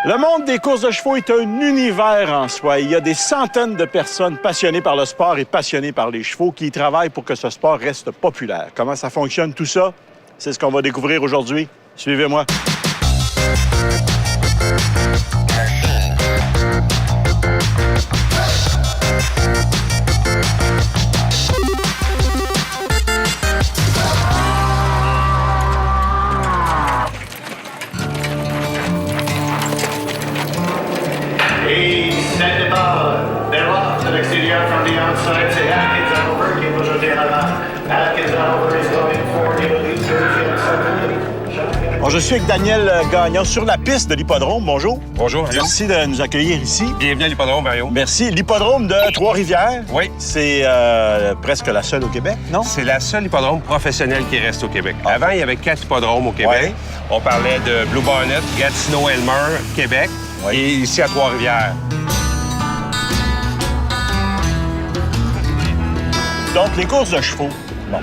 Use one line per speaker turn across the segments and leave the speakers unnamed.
Le monde des courses de chevaux est un univers en soi. Il y a des centaines de personnes passionnées par le sport et passionnées par les chevaux qui y travaillent pour que ce sport reste populaire. Comment ça fonctionne tout ça? C'est ce qu'on va découvrir aujourd'hui. Suivez-moi.
They're off to l'extérieur from the outside. C'est Atkins à over qui va jeter en avant. Atkins à over is going for the lead champion.
Bon, je suis avec Daniel Gagnon sur la piste de l'hippodrome. Bonjour.
Bonjour, Mario.
Merci de nous accueillir ici.
Bienvenue à l'hippodrome, Mario.
Merci. L'hippodrome de Trois-Rivières.
Oui.
C'est presque la seule au Québec, non?
C'est la seule hippodrome professionnelle qui reste au Québec. Avant, il y avait 4 hippodromes au Québec.
Ouais.
On parlait de Blue Bonnet, Gatineau, Elmer, Québec,
Ouais.
et ici à Trois-Rivières.
Donc, les courses de chevaux, bon,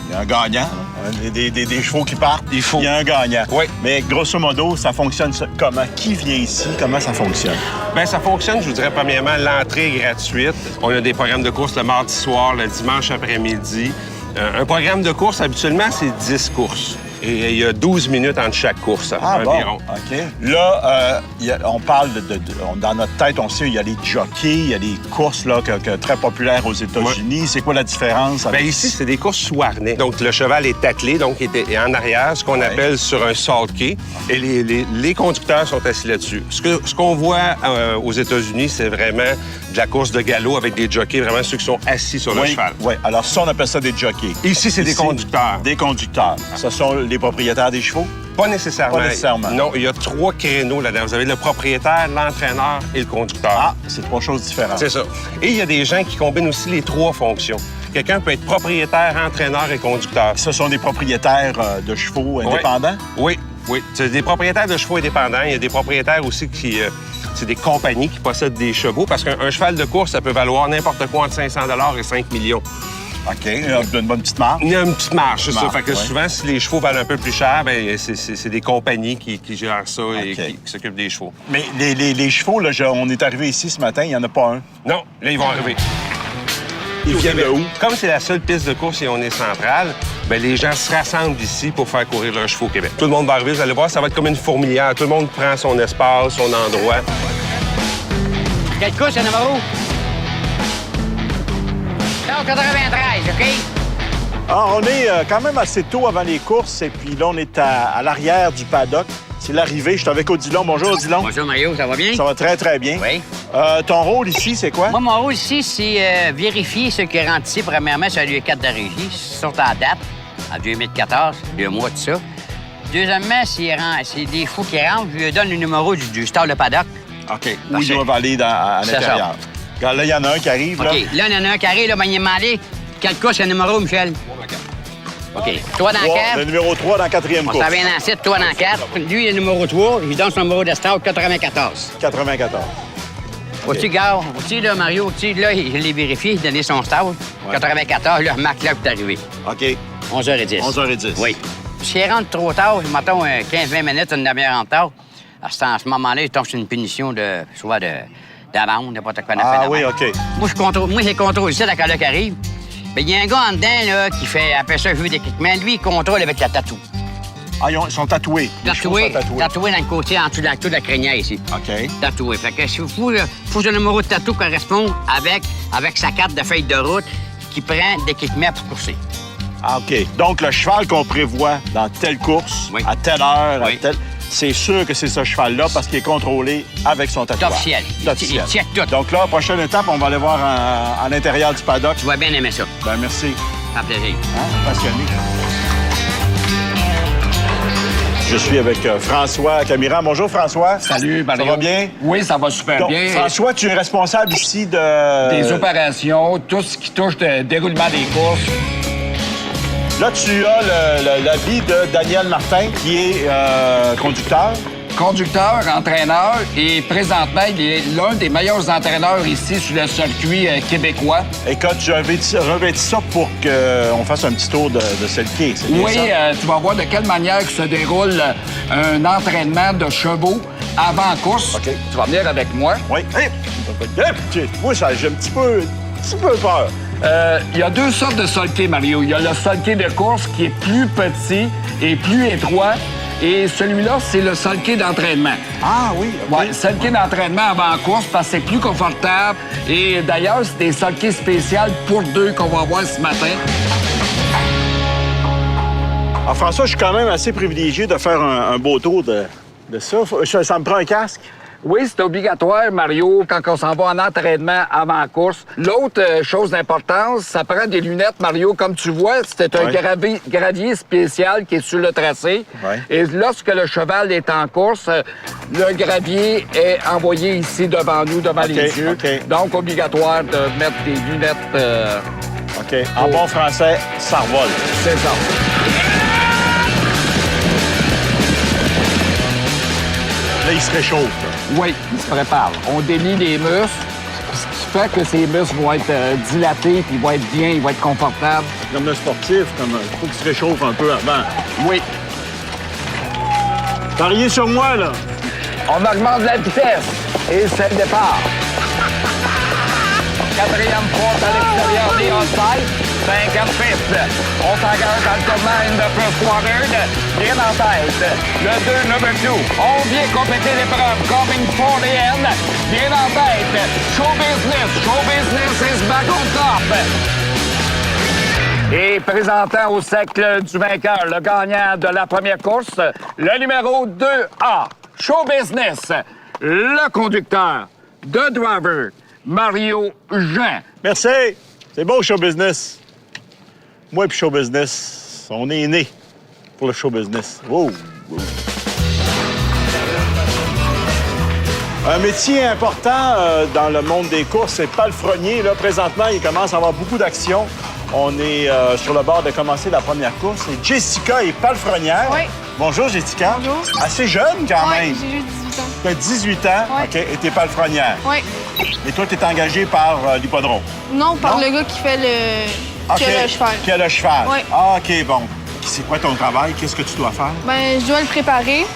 il y a un gagnant, là. Des chevaux qui partent,
Il faut.
il y a un gagnant.
Oui.
Mais grosso modo, ça fonctionne comment? Qui vient ici? Comment ça fonctionne?
Bien, ça fonctionne, je vous dirais, premièrement, l'entrée est gratuite. On a des programmes de course le mardi soir, le dimanche après-midi. Un programme de course, habituellement, c'est 10 courses. Et il y a 12 minutes entre chaque course, environ.
Bon, OK. Là, on parle dans notre tête, on sait, il y a les jockeys, il y a des courses là, très populaires aux États-Unis. Ouais. C'est quoi la différence?
Bien, ici, c'est des courses sous harnais. Donc, le cheval est attelé, donc il est en arrière, ce qu'on appelle sur un sulky. Et les conducteurs sont assis là-dessus. Ce qu'on voit aux États-Unis, c'est vraiment de la course de galop avec des jockeys, vraiment ceux qui sont assis sur le cheval.
Oui, alors ça, on appelle ça des jockeys.
Ici, c'est des conducteurs.
Des conducteurs. Ce sont les propriétaires des chevaux?
Pas nécessairement.
Pas nécessairement.
Non, il y a 3 créneaux là-dedans. Vous avez le propriétaire, l'entraîneur et le conducteur.
Ah, c'est 3 choses différentes.
C'est ça. Et il y a des gens qui combinent aussi les 3 fonctions. Quelqu'un peut être propriétaire, entraîneur et conducteur.
Ce sont des propriétaires de chevaux indépendants?
Oui, oui. C'est des propriétaires de chevaux indépendants. Il y a des propriétaires aussi qui... c'est des compagnies qui possèdent des chevaux parce qu'un cheval de course, ça peut valoir n'importe quoi entre 500 $ et 5 millions.
OK, il y a une bonne petite marge.
Il y a une petite marge, c'est ça. Fait que
ouais.
souvent, si les chevaux valent un peu plus cher, bien, c'est des compagnies qui gèrent ça et
OK.
qui s'occupent des chevaux.
Mais les chevaux, là, on est arrivé ici ce matin, il n'y en a pas un.
Non, là, ils vont arriver.
Ils viennent de où?
Comme c'est la seule piste de course et on est central, bien, les gens se rassemblent ici pour faire courir leurs chevaux au Québec. Tout le monde va arriver, vous allez voir, ça va être comme une fourmilière. Tout le monde prend son espace, son endroit.
Quelle course, le numéro? Non, 93, OK?
Ah, on est quand même assez tôt avant les courses, et puis là, on est à l'arrière du paddock. C'est l'arrivée. Je suis avec Odilon. Bonjour, Odilon.
Bonjour, Mario, ça va bien?
Ça va très, très bien.
Oui.
Ton rôle ici, c'est quoi?
Moi, mon rôle ici, c'est vérifier ceux qui rentrent ici, premièrement, sur les 4 de régie, s'ils sont en date, en 2014, 2 mois de ça. Deuxièmement, c'est des fous qui rentrent, je lui donne le numéro du stall de paddock.
OK. Où ils doivent aller à
C'est
l'intérieur. Regarde, là, il y en a un qui arrive.
OK. Là, il y en a un carré, là, ben, il est demandé quelle course, le numéro, Michel? OK. Toi dans
Le
4.
numéro 3 dans la 4e
On
course.
s'en vient dans 7, toi dans 4. Lui, le numéro 3, il donne son numéro de stall, 94.
94.
Aussi, gars, aussi, là, Mario, aussi, là, je l'ai vérifié, il a donné son stall. 94, là, Marc là est arrivé.
OK.
11h10.
11h10.
Oui. S'il rentre trop tard, mettons 15-20 minutes, une demi-heure en retard, à ce moment-là, il tombe sur une punition soit d'amende, n'importe quoi.
Ah oui, OK.
Moi, je contrôle ici, la calotte qui arrive. Mais il y a un gars en dedans, là, qui fait, après ça, jeu d'équipement. Lui, il contrôle avec la tatou.
Ah, ils sont tatoués. Les chevaux sont
Tatoué dans le côté, en dessous de la crinière, ici.
OK.
Tatoué. Fait que faut que le numéro de tatou corresponde avec sa carte de feuille de route qui prend d'équipement pour courser.
Ah, OK. Donc, le cheval qu'on prévoit dans telle course,
Oui.
à telle heure,
Oui.
c'est sûr que c'est ce cheval-là parce qu'il est contrôlé avec son tatouage.
C'est officiel.
C'est officiel.
Il check tout.
Donc là, prochaine étape, on va aller voir à l'intérieur du paddock.
Tu vas bien aimer ça.
Ben merci.
Ça fait plaisir.
Hein? Passionné. Je suis avec François Camiran. Bonjour, François.
Salut, Mario.
Ça va bien?
Oui, ça va super
Donc,
bien.
François, tu es responsable ici de...
Des opérations, tout ce qui touche le déroulement des courses.
Là, tu as l'avis de Daniel Martin, qui est conducteur.
Conducteur, entraîneur, et présentement, il est l'un des meilleurs entraîneurs ici sur le circuit québécois.
Écoute, tu revêtis ça pour qu'on fasse un petit tour de Selkie.
Oui, tu vas voir de quelle manière que se déroule un entraînement de chevaux avant-course.
OK.
Tu vas venir avec moi.
Oui. Hey! Moi, j'ai un petit peu peur.
Il y a deux sortes de sulky, Mario. Il y a le sulky de course qui est plus petit et plus étroit. Et celui-là, c'est le sulky d'entraînement.
Ah oui, OK.
Oui, sulky d'entraînement avant-course parce que c'est plus confortable. Et d'ailleurs, c'est des sulky spéciales pour deux qu'on va voir ce matin.
Alors, François, je suis quand même assez privilégié de faire un beau tour de ça. Ça me prend un casque?
Oui, c'est obligatoire, Mario, quand on s'en va en entraînement avant la course. L'autre chose d'importance, ça prend des lunettes, Mario. Comme tu vois, c'est un gravier spécial qui est sur le tracé.
Ouais.
Et lorsque le cheval est en course, le gravier est envoyé ici devant nous, devant les yeux.
OK.
Donc, obligatoire de mettre des lunettes...
OK. En bon français, ça revole.
C'est ça.
Là, il se réchauffe.
Oui, il se prépare. On délie les muscles, ce qui fait que ces muscles vont être dilatés, puis ils vont être bien, ils vont être confortables.
Comme un sportif, il faut qu'il se réchauffe un peu avant.
Oui.
Pariez sur moi, là.
On augmente la vitesse et c'est le départ. Quatrième faute à l'extérieur des onside. 5e piste. On s'engage dans le tournant in the first quarter. Bien en tête. Le 2, number 2. On vient compléter l'épreuve. Coming for the end. Bien en tête. Show business. Show business is back on top. Et présentant au cercle du vainqueur, le gagnant de la première course, le numéro 2A. Show business. Le conducteur, the driver, Mario Jean.
Merci. C'est beau, show business. Moi et show business, on est nés pour le show business. Wow. Un métier important dans le monde des courses, c'est palefrenier. Là, présentement, il commence à avoir beaucoup d'action. On est sur le bord de commencer la première course. Et Jessica est palefrenière.
Oui.
Bonjour, Jessica.
Bonjour.
Assez jeune, quand
Oui,
même.
j'ai juste 18 ans.
Tu as 18 ans,
Oui.
OK, et t'es palefrenière.
Oui.
Et toi, tu es engagé par l'hippodrome.
Non, par
Non?
le gars qui fait
OK.
qui a le cheval.
Qui a le cheval.
Oui.
Ah, OK, bon. C'est quoi ton travail? Qu'est-ce que tu dois faire?
Ben, je dois le préparer.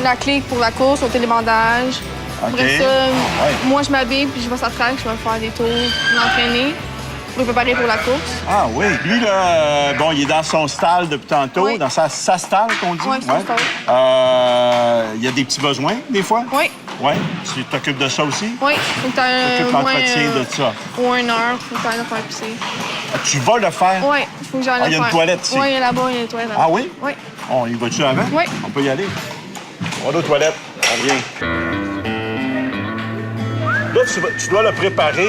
La clé pour la course, au télémandage.
OK.
Après ça,
Ouais.
moi, je m'habille puis je vais sur la track, je vais faire des tours, m'entraîner pour me préparer pour la course.
Ah oui. Lui, là, bon, il est dans son stall depuis tantôt,
Oui.
dans sa stall, qu'on dit.
Oui, son stall.
Il y a des petits besoins, des fois?
Oui.
Oui. Tu t'occupes de ça aussi?
Oui. Faut que tu
Tu t'occupes l'entretien de ça.
Ou 1 heure, faut que tu ailles le faire pisser.
Ah, tu vas le faire?
Oui, faut que j'aille le faire.
il y a une toilette ici?
Oui, là-bas, il y a une toilette.
Ah oui?
Oui.
On y va-tu avant?
Oui.
On peut y aller. On va aux toilettes. On vient. Là, tu dois le préparer.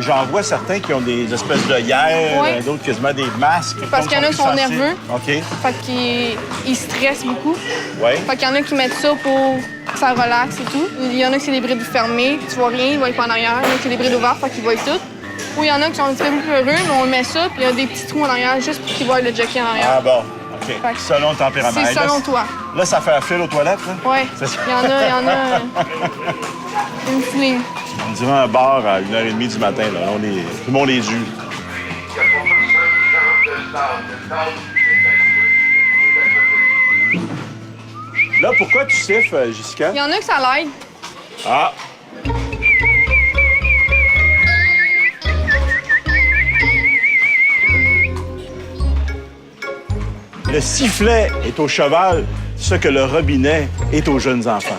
J'en vois certains qui ont des espèces de d'œillères,
Oui.
d'autres quasiment des masques.
Parce qu'il y en a qui sont
plus sensibles.
nerveux.
OK.
Fait qu'ils stressent beaucoup.
Oui.
Fait qu'il y en a qui mettent ça pour que ça relaxe et tout. Il y en a qui c'est des brides fermées, tu vois rien, il va être en arrière. Il y en a qui c'est des brides ouvertes, fait qu'ils voient tout. Ou il y en a qui sont un petit peu plus heureux, mais on met ça, puis il y a des petits trous en arrière juste pour qu'ils voient le jockey en arrière.
Ah bon. OK.
Fait que
Selon le tempérament.
C'est
Hey, là,
selon toi.
Là, ça fait un fil aux toilettes, là?
Oui.
C'est ça.
Il y en a une fouline.
On dirait un bar à 1h30 du matin, là. On est... Tout le monde est dû. Là, pourquoi tu siffles, Jessica?
Il y en a que ça l'aide.
Ah! Le sifflet est au cheval, ce que le robinet est aux jeunes enfants.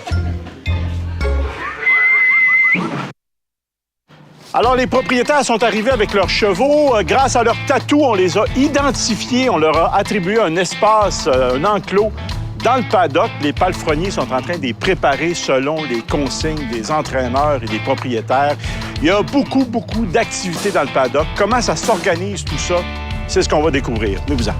Alors, les propriétaires sont arrivés avec leurs chevaux. Grâce à leurs tatous, on les a identifiés. On leur a attribué un espace, un enclos dans le paddock. Les palefreniers sont en train de les préparer selon les consignes des entraîneurs et des propriétaires. Il y a beaucoup d'activités dans le paddock. Comment ça s'organise tout ça? C'est ce qu'on va découvrir. Nous vous en.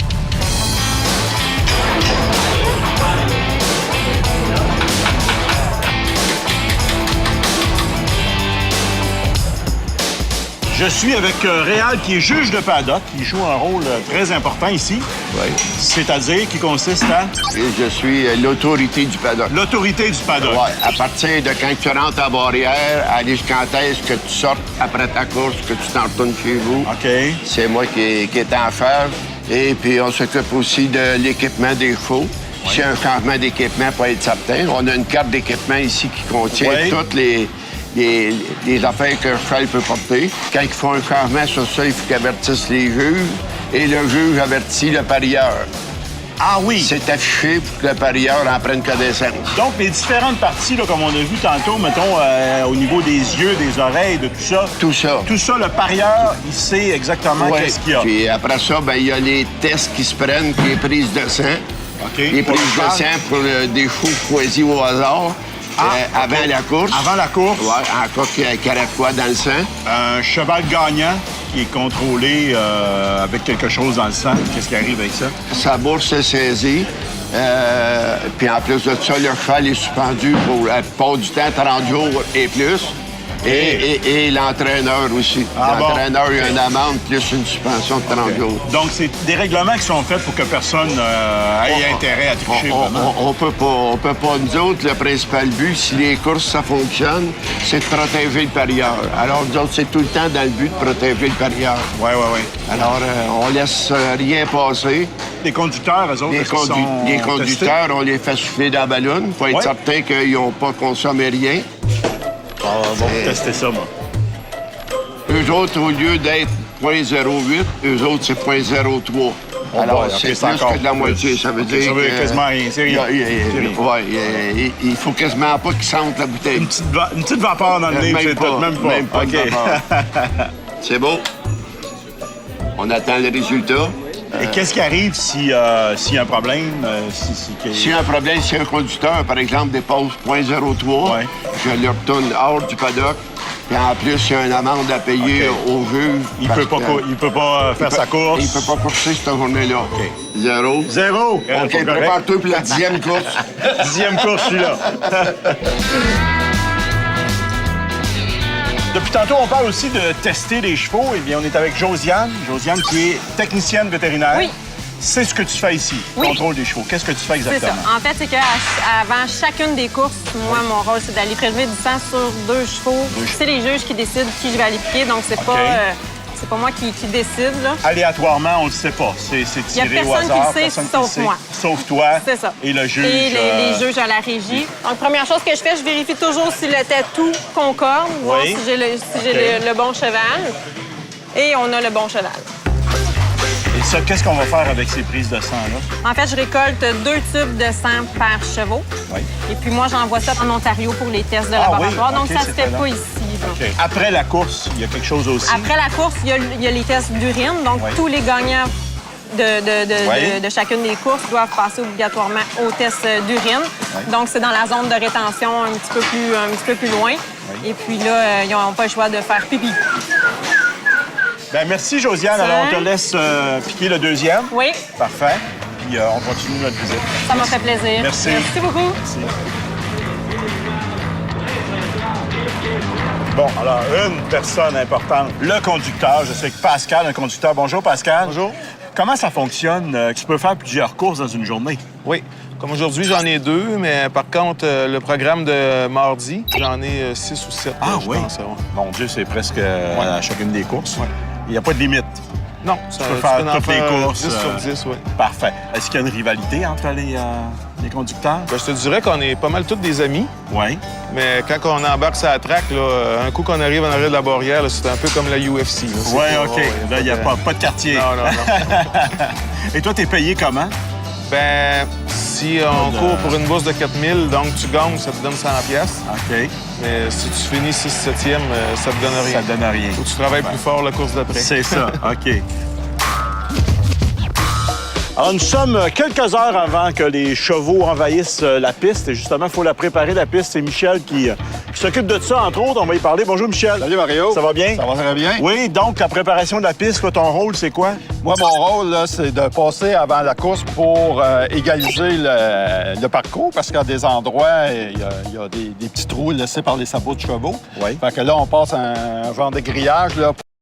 Je suis avec Réal, qui est juge de paddock, qui joue un rôle très important ici.
Oui.
C'est-à-dire qui consiste à
Et je suis l'autorité du paddock.
l'autorité du paddock.
Ouais, à partir de quand tu rentres à barrière, aller jusqu'à est-ce que tu sortes après ta course, que tu t'en retournes chez vous.
OK.
C'est moi qui est en faire. Et puis, on s'occupe aussi de l'équipement des chevaux. s'il y a un changement d'équipement pour être certain. On a une carte d'équipement ici qui contient
Oui.
toutes les affaires que le cheval peut porter. Quand ils font un changement sur ça, il faut qu'ils avertissent les juges et le juge avertit le parieur.
Ah oui!
C'est affiché pour que le parieur en prenne connaissance.
Donc, les différentes parties, là, comme on a vu tantôt, mettons, au niveau des yeux, des oreilles, de tout ça.
Tout ça.
Tout ça, le parieur, il sait exactement
Oui.
qu'est-ce qu'il y a.
Puis après ça, ben, il y a les tests qui se prennent, puis les prises de sang.
OK.
Les
Pour le
prises de
cheval.
sang pour des chevaux choisis au hasard avant la course.
Avant la course.
Oui, en cas qu'il y ait quoi dans le sang.
Un cheval gagnant qui est contrôlé avec quelque chose dans le sang. Qu'est-ce qui arrive avec ça?
Sa bourse est saisie. Puis en plus de ça, le cheval est suspendu pour la plupart du temps 30 jours et plus. Et l'entraîneur aussi.
Ah bon?
L'entraîneur, il y a une amende plus une suspension de 30 jours.
Donc, c'est des règlements qui sont faits pour que personne ait intérêt à tricher. vraiment.
On peut pas, nous autres, le principal but, si les courses, ça fonctionne, c'est de protéger le parieur. Alors, nous autres, c'est tout le temps dans le but de protéger le parieur.
Oui, oui, oui.
Alors, on laisse rien passer.
Les conducteurs, eux autres,
Les,
est-ce qu'ils sont
les conducteurs, on les fait souffler dans la ballonne pour être
Ouais.
certain qu'ils n'ont pas consommé rien.
On va vous tester ça, moi.
Eux autres, au lieu d'être 0.08, eux autres, c'est 0.03. Alors,
boy, ok,
c'est
c'est
plus
encore
que de la
plus.
moitié. Ça veut
Ok,
dire
ça veut
que-
quasiment rien, c'est rien. C'est rien.
Ouais, il faut quasiment pas qu'ils sentent la bouteille.
Une petite vapeur dans le nez, c'est tout, même pas.
Même pas
OK.
de vapeur. C'est beau. On attend le résultat.
Et qu'est-ce qui arrive s'il y a un problème?
S'il y a un problème, si un conducteur, par exemple, dépasse 0.03,
Ouais.
je le retourne hors du paddock. Puis en plus, il y a une amende à payer au juge.
Il
parce
peut pas,
que-
il peut pas faire sa course.
Il peut pas courser cette journée-là. Zéro.
Zéro.
OK,
Pas correct.
prépare-toi pour la 10e course.
10e course, je suis là. Depuis tantôt, on parle aussi de tester les chevaux. Eh bien, on est avec Josiane. Josiane, qui est technicienne vétérinaire.
Oui.
C'est ce que tu fais ici,
Oui.
contrôle des chevaux. Qu'est-ce que tu fais
C'est ça.
exactement?
En fait, c'est qu'avant chacune des courses, moi, mon rôle, c'est d'aller prélever du sang sur 2 chevaux. C'est les juges qui décident qui je vais aller piquer, donc c'est pas moi qui décide, là.
Aléatoirement, on le sait pas. C'est
Il y a
tiré au
personne qui
hasard.
le sait,
personne qui
sauf
sait.
moi.
Sauf toi.
C'est ça.
Et le juge.
Et les juges à la régie. Donc, première chose que je fais, je vérifie toujours si le tatou concorde, voir
Oui.
si j'ai le bon cheval. Et on a le bon cheval.
Et ça, qu'est-ce qu'on va faire avec ces prises de sang-là?
En fait, je récolte 2 tubes de sang par chevaux.
Oui.
Et puis moi, j'envoie ça en Ontario pour les tests de
Ah
laboratoire.
oui,
Donc,
OK,
ça se
c'est
fait
très
pas
long.
ici, là.
OK. Après la course, il y a quelque chose aussi.
Après la course, il y a les tests d'urine. Donc,
Oui.
tous les gagnants
Oui.
de chacune des courses doivent passer obligatoirement au test d'urine. Donc, c'est dans la zone de rétention un petit peu plus loin. Et puis là, ils n'ont pas le choix de faire pipi.
Ben, merci, Josiane.
Ça.
Alors, on te laisse piquer le deuxième.
Oui,
Parfait. Puis on continue notre visite.
ça m'a fait plaisir.
Merci.
Merci beaucoup.
Merci. Bon, alors, une personne importante, le conducteur. Je sais que Pascal, un conducteur. Bonjour, Pascal.
Bonjour.
Comment ça fonctionne? Tu peux faire plusieurs courses dans une journée?
Oui. Comme aujourd'hui, j'en ai 2, mais par contre, le programme de mardi, j'en ai 6 ou 7. je pense, ouais.
Mon Dieu, c'est presque à chacune des courses.
Ouais.
Il n'y a pas de limite.
Non, ça
peux faire
en
toutes les courses,
10 sur 10, oui.
Parfait. Est-ce qu'il y a une rivalité entre les conducteurs?
Ben, je te dirais qu'on est pas mal tous des amis,
Oui.
mais quand on embarque sur la track, là, un coup qu'on arrive en arrière de la barrière, là, c'est un peu comme la UFC. là. C'est
Oui,
pas-
OK.
ouais,
Là, il n'y a pas de quartier.
Non, non, non.
Et toi, t'es payé comment?
Ben, si on court pour une bourse de 4000, donc tu gagnes, ça te donne 100 pièces.
OK.
Mais si tu finis 6-7e, ça te donne rien.
Ça te donne rien.
Faut que tu travailles plus fort la course d'après.
C'est ça. OK. Alors, nous sommes quelques heures avant que les chevaux envahissent la piste. Et justement, il faut la préparer, la piste. C'est Michel qui s'occupe de ça, entre autres. On va y parler. Bonjour, Michel.
Salut Mario.
Ça va bien?
Ça va très bien.
Oui, donc, la préparation de la piste, toi, ton rôle, c'est quoi?
Moi, mon rôle, là, c'est de passer avant la course pour égaliser le parcours parce qu'à des endroits, il y a des petits trous laissés par les sabots de chevaux.
Oui.
Fait que là, on passe un genre de grillage là,